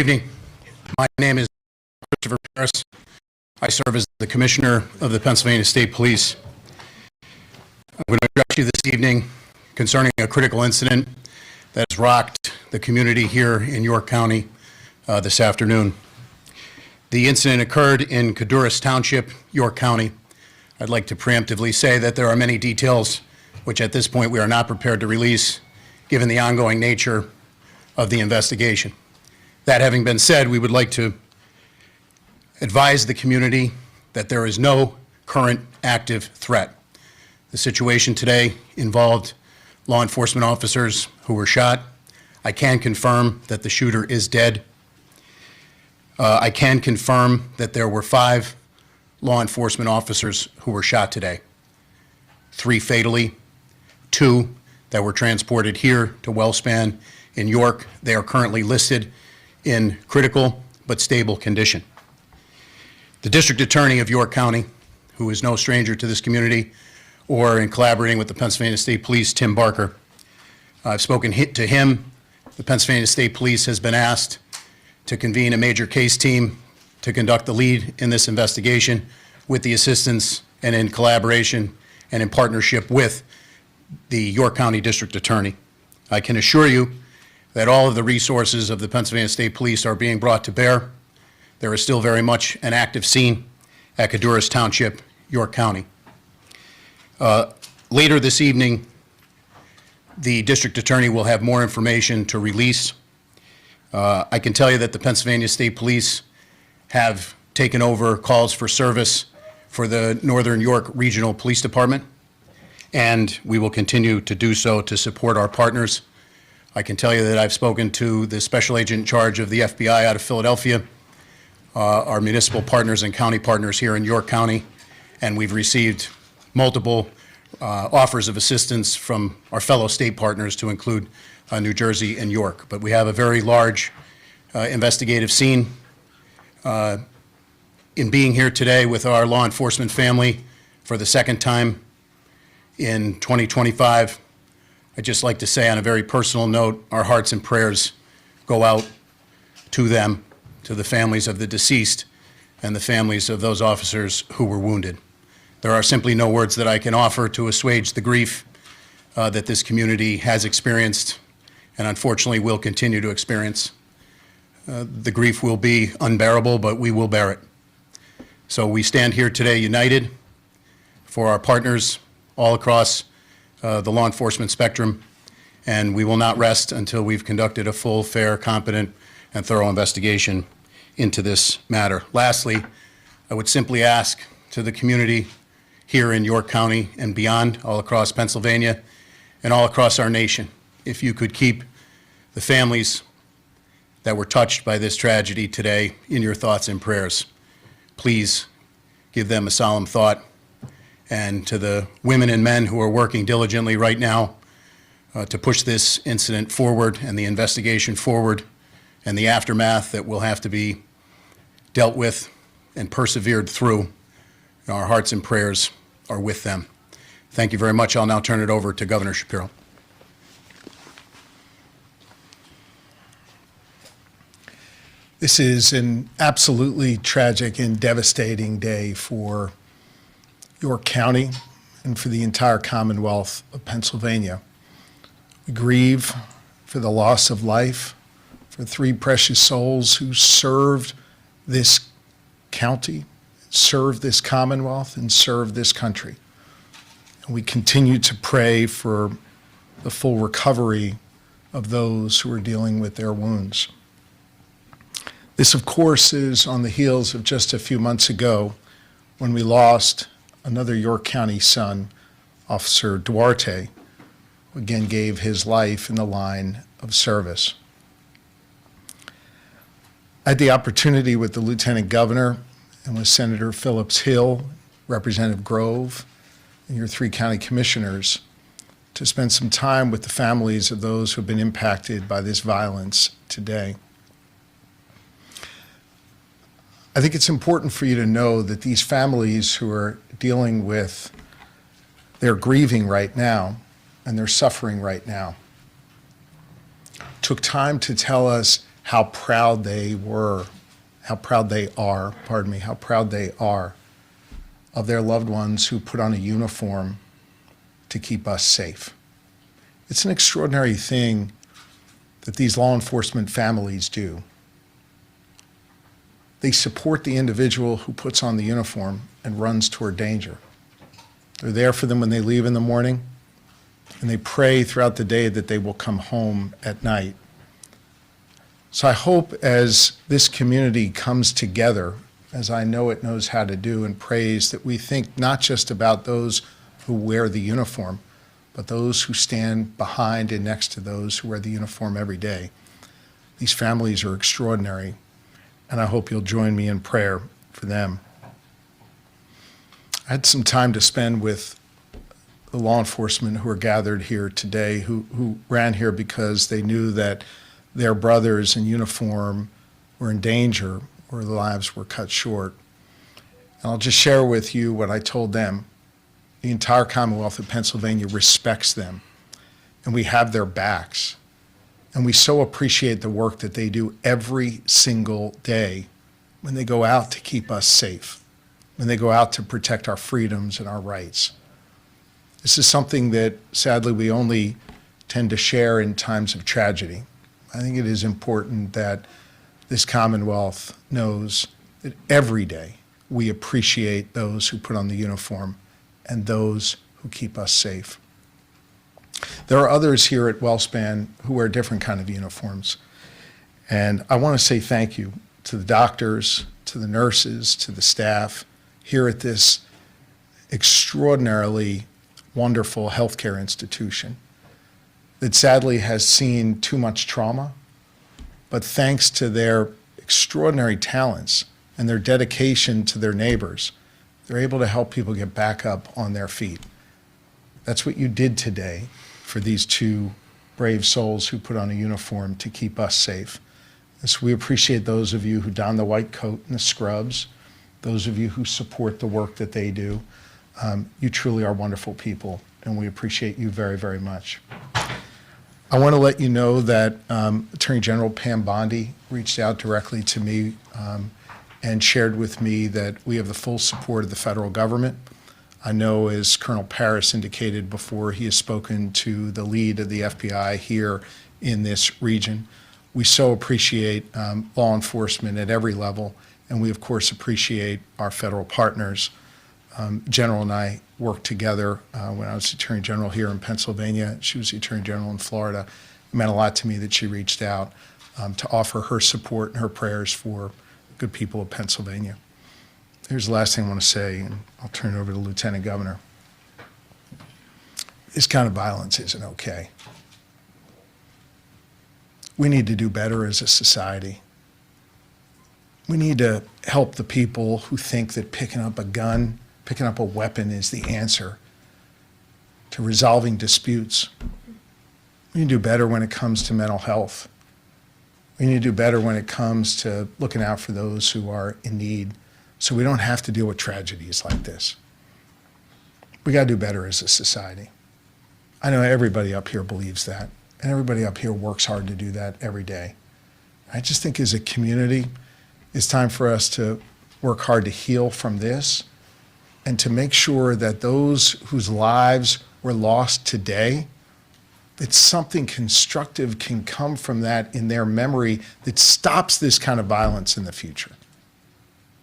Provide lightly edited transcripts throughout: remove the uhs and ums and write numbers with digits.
Good evening. My name is Christopher Paris. I serve as the Commissioner of the Pennsylvania State Police. I'm going to address you this evening concerning a critical incident that has rocked the community here in York County this afternoon. The incident occurred in Codorus Township, York County. I'd like to preemptively say that there are many details which at this point we are not prepared to release given the ongoing nature of the investigation. That having been said, we would like to advise the community that there is no current active threat. The situation today involved law enforcement officers who were shot. I can confirm that the shooter is dead. I can confirm that there were 5 law enforcement officers who were shot today. 3 fatally, 2 that were transported here to Wellspan in York. They are currently listed in critical but stable condition. The District Attorney of York County, who is no stranger to this community, or in collaborating with the Pennsylvania State Police, Tim Barker, I've spoken to him. The Pennsylvania State Police has been asked to convene a major case team to conduct the lead in this investigation with the assistance and in collaboration and in partnership with the York County District Attorney. I can assure you that all of the resources of the Pennsylvania State Police are being brought to bear. There is still very much an active scene at Codorus Township, York County. Later this evening, the District Attorney will have more information to release. I can tell you that the Pennsylvania State Police have taken over calls for service for the Northern York Regional Police Department, and we will continue to do so to support our partners. I can tell you that I've spoken to the special agent in charge of the FBI out of Philadelphia, our municipal partners and county partners here in York County, and we've received multiple offers of assistance from our fellow state partners to include New Jersey and York. But we have a very large investigative scene. In being here today with our law enforcement family for the second time in 2025, I'd just like to say on a very personal note, our hearts and prayers go out to them, to the families of the deceased and the families of those officers who were wounded. There are simply no words that I can offer to assuage the grief that this community has experienced and unfortunately will continue to experience. The grief will be unbearable, but we will bear it. So we stand here today united for our partners all across the law enforcement spectrum, and we will not rest until we've conducted a full, fair, competent, and thorough investigation into this matter. Lastly, I would simply ask to the community here in York County and beyond, all across Pennsylvania and all across our nation, if you could keep the families that were touched by this tragedy today in your thoughts and prayers. Please give them a solemn thought. And to the women and men who are working diligently right now to push this incident forward and the investigation forward and the aftermath that will have to be dealt with and persevered through, our hearts and prayers are with them. Thank you very much. I'll now turn it over to Governor Shapiro. This is an absolutely tragic and devastating day for York County and for the entire Commonwealth of Pennsylvania. We grieve for the loss of life for 3 precious souls who served this county, served this Commonwealth, and served this country. And we continue to pray for the full recovery of those who are dealing with their wounds. This, of course, is on the heels of just a few months ago when we lost another York County son, Officer Duarte, who again gave his life in the line of service. I had the opportunity with the Lieutenant Governor and with Senator Phillips Hill, Representative Grove, and your 3 county commissioners to spend some time with the families of those who have been impacted by this violence today. I think it's important for you to know that these families who are dealing with, they're grieving right now and they're suffering right now, took time to tell us how proud they were, how proud they are, pardon me, how proud they are of their loved ones who put on a uniform to keep us safe. It's an extraordinary thing that these law enforcement families do. They support the individual who puts on the uniform and runs toward danger. They're there for them when they leave in the morning, and they pray throughout the day that they will come home at night. So I hope as this community comes together, as I know it knows how to do, and prays, that we think not just about those who wear the uniform, but those who stand behind and next to those who wear the uniform every day. These families are extraordinary, and I hope you'll join me in prayer for them. I had some time to spend with the law enforcement who are gathered here today, who ran here because they knew that their brothers in uniform were in danger or their lives were cut short. And I'll just share with you what I told them. The entire Commonwealth of Pennsylvania respects them, and we have their backs. And we so appreciate the work that they do every single day when they go out to keep us safe, when they go out to protect our freedoms and our rights. This is something that, sadly, we only tend to share in times of tragedy. I think it is important that this Commonwealth knows that every day we appreciate those who put on the uniform and those who keep us safe. There are others here at WellSpan who wear different kind of uniforms. And I want to say thank you to the doctors, to the nurses, to the staff here at this extraordinarily wonderful healthcare institution that sadly has seen too much trauma, but thanks to their extraordinary talents and their dedication to their neighbors, they're able to help people get back up on their feet. That's what you did today for these two brave souls who put on a uniform to keep us safe. And so we appreciate those of you who don the white coat and the scrubs, those of you who support the work that they do. You truly are wonderful people, and we appreciate you very, very much. I want to let you know that Attorney General Pam Bondi reached out directly to me and shared with me that we have the full support of the federal government. I know, as Colonel Paris indicated before, he has spoken to the lead of the FBI here in this region. We so appreciate law enforcement at every level, and we, of course, appreciate our federal partners. General and I worked together when I was Attorney General here in Pennsylvania. She was the Attorney General in Florida. It meant a lot to me that she reached out to offer her support and her prayers for good people of Pennsylvania. Here's the last thing I want to say, and I'll turn it over to the Lieutenant Governor. This kind of violence isn't okay. We need to do better as a society. We need to help the people who think that picking up a gun, picking up a weapon is the answer to resolving disputes. We need to do better when it comes to mental health. We need to do better when it comes to looking out for those who are in need so we don't have to deal with tragedies like this. We got to do better as a society. I know everybody up here believes that, and everybody up here works hard to do that every day. I just think as a community, it's time for us to work hard to heal from this and to make sure that those whose lives were lost today, that something constructive can come from that in their memory that stops this kind of violence in the future,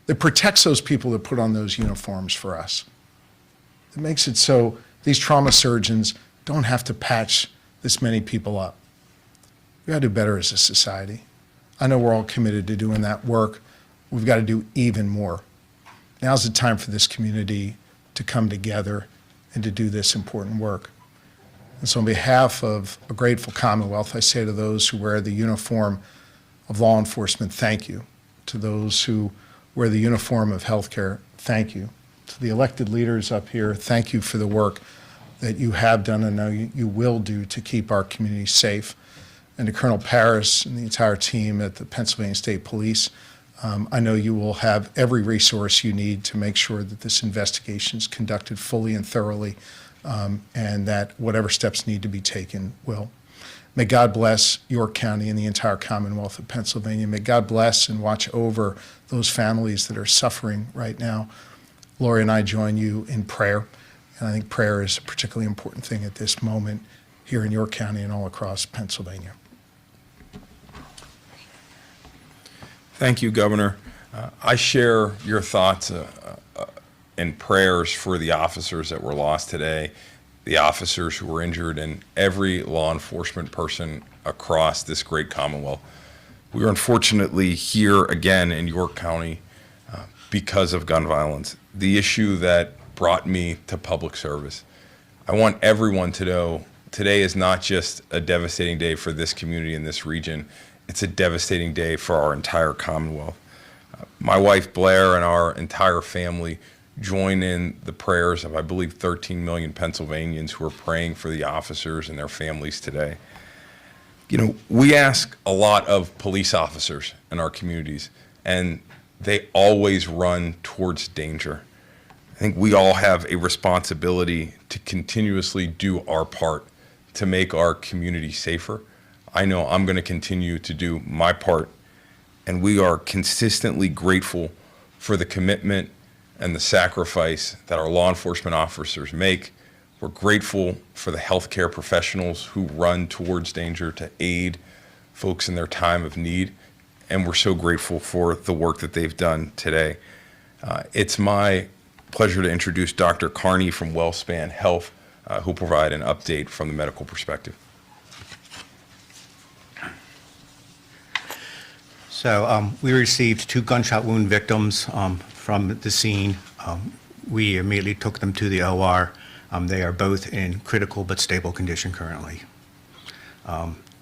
that protects those people that put on those uniforms for us, that makes it so these trauma surgeons don't have to patch this many people up. We got to do better as a society. I know we're all committed to doing that work. We've got to do even more. Now's the time for this community to come together and to do this important work. And so on behalf of a grateful Commonwealth, I say to those who wear the uniform of law enforcement, thank you. To those who wear the uniform of healthcare, thank you. To the elected leaders up here, thank you for the work that you have done and know you will do to keep our community safe. And to Colonel Paris and the entire team at the Pennsylvania State Police, I know you will have every resource you need to make sure that this investigation is conducted fully and thoroughly, and that whatever steps need to be taken will. May God bless York County and the entire Commonwealth of Pennsylvania. May God bless and watch over those families that are suffering right now. Lori and I join you in prayer, and I think prayer is a particularly important thing at this moment here in York County and all across Pennsylvania. Thank you, Governor. I share your thoughts and prayers for the officers that were lost today, the officers who were injured, and every law enforcement person across this great Commonwealth. We are unfortunately here again in York County because of gun violence, the issue that brought me to public service. I want everyone to know today is not just a devastating day for this community in this region, it's a devastating day for our entire Commonwealth. My wife Blair and our entire family join in the prayers of, I believe, 13 million Pennsylvanians who are praying for the officers and their families today. You know, we ask a lot of police officers in our communities, and they always run towards danger. I think we all have a responsibility to continuously do our part to make our community safer. I know I'm going to continue to do my part, and we are consistently grateful for the commitment and the sacrifice that our law enforcement officers make. We're grateful for the healthcare professionals who run towards danger to aid folks in their time of need, and we're so grateful for the work that they've done today. It's my pleasure to introduce Dr. Carney from WellSpan Health, who will provide an update from the medical perspective. So we received 2 gunshot wound victims from the scene. We immediately took them to the OR. They are both in critical but stable condition currently.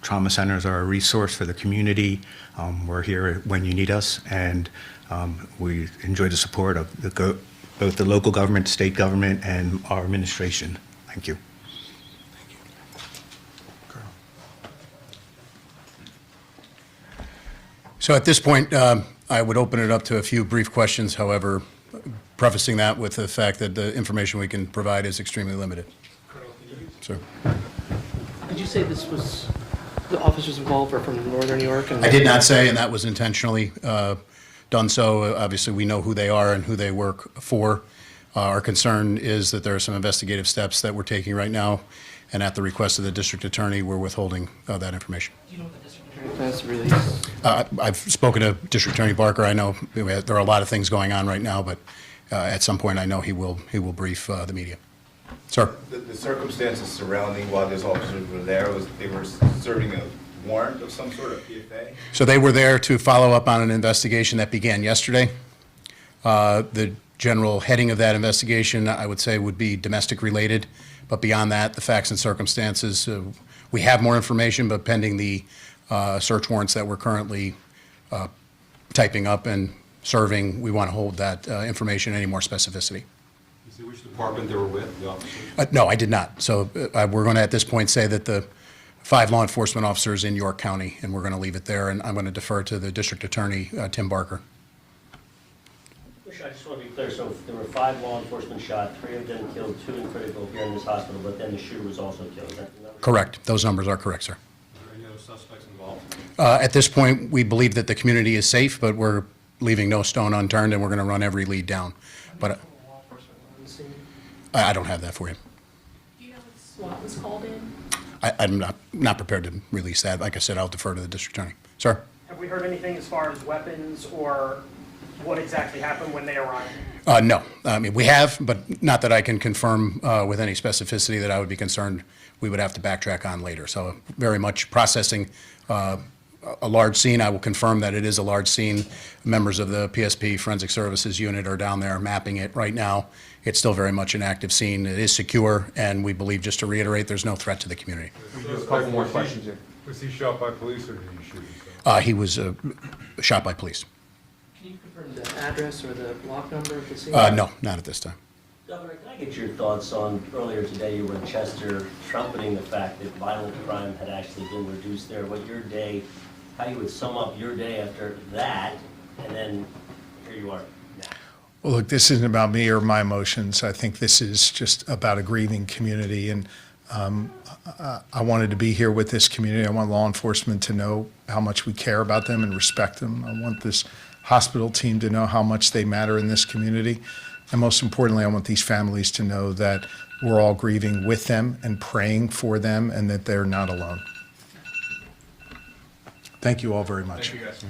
Trauma centers are a resource for the community. We're here when you need us, and we enjoy the support of both the local government, state government, and our administration. Thank you. So at this point, I would open it up to a few brief questions, however, prefacing that with the fact that the information we can provide is extremely limited. Sir. Did you say this was, the officers involved are from Northern New York? I did not say, and that was intentionally done so. Obviously, we know who they are and who they work for. Our concern is that there are some investigative steps that we're taking right now, and at the request of the district attorney, we're withholding that information. Do you know what the district attorney plans to release? I've spoken to District Attorney Barker. I know there are a lot of things going on right now, but at some point, I know he will brief the media. Sir. The circumstances surrounding why those officers were there was they were serving a warrant of some sort of PFA? So they were there to follow up on an investigation that began yesterday. The general heading of that investigation, I would say, would be domestic related. But beyond that, the facts and circumstances, we have more information, but pending the search warrants that we're currently typing up and serving, we want to hold that information any more specificity. Is it which department they were with, the officers? No, I did not. So we're going to, at this point, say that the 5 law enforcement officers in York County, and we're going to leave it there, and I'm going to defer to the district attorney, Tim Barker. I just want to be clear, so there were 5 law enforcement shot, 3 of them killed, 2 in critical here in this hospital, but then the shooter was also killed. Is that Correct. Those numbers are correct, sir. Are there any other suspects involved? At this point, we believe that the community is safe, but we're leaving no stone unturned, and we're going to run every lead down. But I don't have that for you. Do you know if SWAT was called in? I'm not prepared to release that. Like I said, I'll defer to the district attorney. Sir? Have we heard anything as far as weapons or what exactly happened when they arrived? No. I mean, we have, but not that I can confirm with any specificity that I would be concerned we would have to backtrack on later. So very much processing a large scene. I will confirm that it is a large scene. Members of the PSP Forensic Services Unit are down there mapping it right now. It's still very much an active scene. It is secure, and we believe, just to reiterate, there's no threat to the community. A couple more questions here. Was he shot by police or did he shoot himself? He was shot by police. Can you confirm the address or the block number of the scene? No, not at this time. Governor, can I get your thoughts on, earlier today you were in Chester trumpeting the fact that violent crime had actually been reduced there, what your day, how you would sum up your day after that, and then here you are now. Well, look, this isn't about me or my emotions. I think this is just about a grieving community, and I wanted to be here with this community. I want law enforcement to know how much we care about them and respect them. I want this hospital team to know how much they matter in this community. And most importantly, I want these families to know that we're all grieving with them and praying for them and that they're not alone. Thank you all very much. Thank you, guys.